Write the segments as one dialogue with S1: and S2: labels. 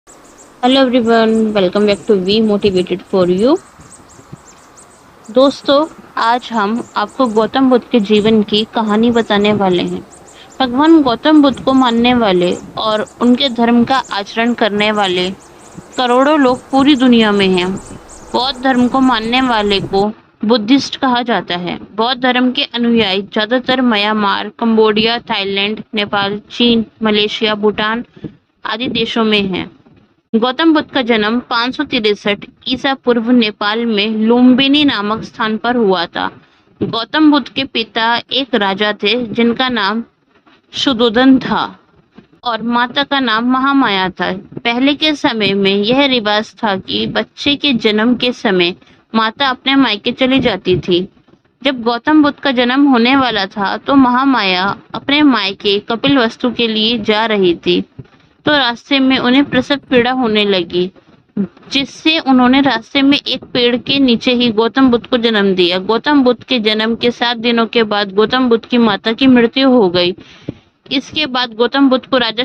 S1: Hello everyone, welcome back to we motivated for you. दोस्तों, आज हम आपको गौतम बुद्ध के जीवन की कहानी बताने वाले हैं। भगवान गौतम बुद्ध को मानने वाले और उनके धर्म का आचरण करने वाले करोड़ों लोग पूरी दुनिया में हैं। बौद्ध धर्म को मानने वाले को बुद्धिस्ट कहा जाता है। बौद्ध धर्म के अनुयायी ज्यादातर म्यांमार, कंबोडिया, थाईलैंड, नेपाल, चीन, मलेशिया, भूटान आदि देशों में हैं। गौतम बुद्ध का जन्म 563 ईसा पूर्व नेपाल में लुम्बिनी नामक स्थान पर हुआ था। गौतम बुद्ध के पिता एक राजा थे जिनका नाम शुद्धोधन था और माता का नाम महामाया था। पहले के समय में यह रिवाज था कि बच्चे के जन्म के समय माता अपने मायके चली जाती थी। जब गौतम बुद्ध का जन्म होने वाला था तो महामाया अपने मायके कपिलवस्तु के लिए जा रही थी, तो रास्ते में उन्हें प्रसव पीड़ा होने लगी, जिससे उन्होंने रास्ते में एक पेड़ के नीचे ही गौतम बुद्ध को जन्म दिया। गौतम बुद्ध के जन्म के 7 दिनों के बाद गौतम बुद्ध की माता की मृत्यु हो गई। इसके बाद गौतम बुद्ध को राजा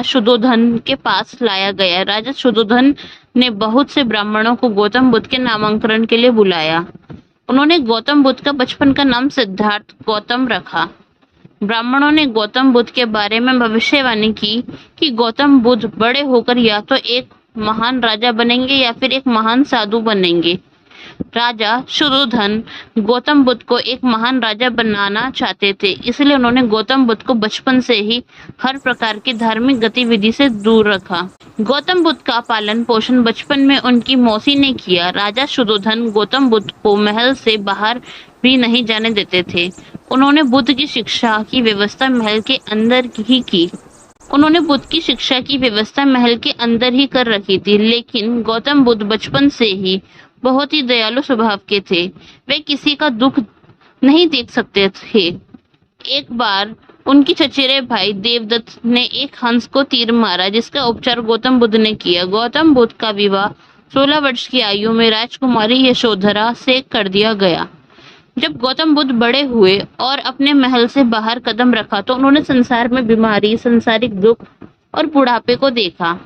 S1: शुद्धोधन के पास लाया गया। राजा शुद्धोधन ने बहुत से ब्राह्मणों को गौतम बुद्ध के नामकरण के लिए बुलाया। उन्होंने गौतम बुद्ध का बचपन का नाम सिद्धार्थ गौतम रखा। ब्राह्मणों ने गौतम बुद्ध के बारे में भविष्यवाणी की कि गौतम बुद्ध बड़े होकर या तो एक महान राजा बनेंगे या फिर एक महान साधु बनेंगे। राजा शुद्धोधन गौतम बुद्ध को एक महान राजा बनाना चाहते थे, इसलिए उन्होंने गौतम बुद्ध को बचपन से ही हर प्रकार की धार्मिक गतिविधि से दूर रखा। गौतम बुद्ध का पालन पोषण बचपन में उनकी मौसी ने किया। राजा शुद्धोधन गौतम बुद्ध को महल से बाहर भी नहीं जाने देते थे। उन्होंने बुद्ध की शिक्षा की व्यवस्था महल के अंदर ही की। कर रखी थी, लेकिन गौतम बुद्ध बचपन से ही बहुत ही दयालु स्वभाव के थे। वे किसी का दुख नहीं देख सकते थे। एक बार उनके चचेरे भाई देवदत्त ने एक हंस को तीर मारा, जिसका उपचार गौतम बुद्ध ने किया। गौतम बुद्ध का विवाह 16 वर्ष की आयु में राजकुमारी यशोधरा से कर दिया गया। जब गौतम बुद्ध बड़े हुए और अपने महल से बाहर कदम रखा तो उन्होंने संसार में बीमारी, सांसारिक दुख और बुढ़ापे को देखा।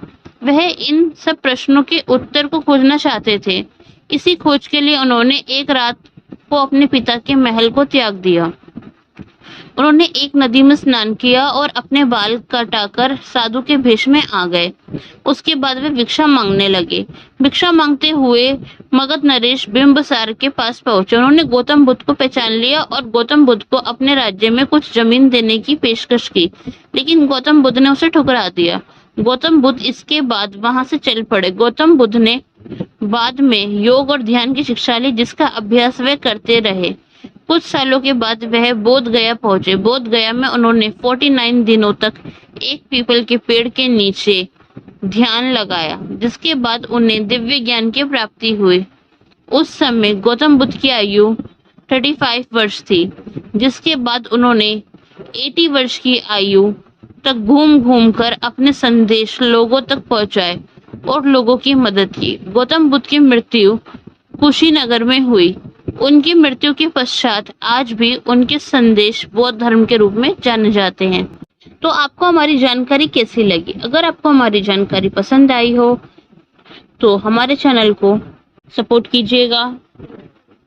S1: वह इन सब प्रश्नों के उत्तर को खोजना चाहते थे। इसी खोज के लिए उन्होंने एक रात को अपने पिता के महल को त्याग दिया। उन्होंने एक नदी में स्नान किया और अपने बाल कटाकर साधु के भेष में आ गए। उसके बाद वे भिक्षा मांगने लगे। भिक्षा मांगते हुए मगध नरेश बिंबिसार के पास पहुंचे। उन्होंने गौतम बुद्ध को पहचान लिया और गौतम बुद्ध को अपने राज्य में कुछ जमीन देने की पेशकश की, लेकिन गौतम बुद्ध ने उसे ठुकरा दिया। गौतम बुद्ध इसके बाद वहां से चल पड़े। गौतम बुद्ध ने बाद में योग और ध्यान की शिक्षा ली, जिसका अभ्यास वे करते रहे। कुछ सालों के बाद वह बोध गया पहुंचे। बोध गया में उन्होंने 49 दिनों तक एक पीपल के पेड़ के नीचे ध्यान लगाया, जिसके बाद उन्हें दिव्य ज्ञान की प्राप्ति हुई। उस समय गौतम बुद्ध की आयु 35 वर्ष थी, जिसके बाद उन्होंने 80 वर्ष की आयु तक घूम घूम कर अपने संदेश लोगों तक पहुंचाए और लोगों की मदद की। गौतम बुद्ध की मृत्यु कुशीनगर में हुई। उनकी मृत्यु के पश्चात आज भी उनके संदेश बौद्ध धर्म के रूप में जाने जाते हैं। तो आपको हमारी जानकारी कैसी लगी? अगर आपको हमारी जानकारी पसंद आई हो तो हमारे चैनल को सपोर्ट कीजिएगा,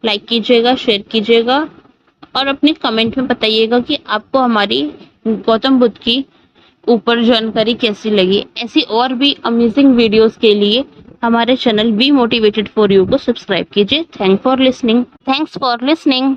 S1: लाइक कीजिएगा, शेयर कीजिएगा और अपने कमेंट में बताइएगा कि आपको हमारी गौतम बुद्ध की ऊपर जानकारी कैसी लगी। ऐसी और भी अमेजिंग वीडियोस के लिए हमारे channel be motivated for you को सब्सक्राइब कीजिए। Thanks for listening.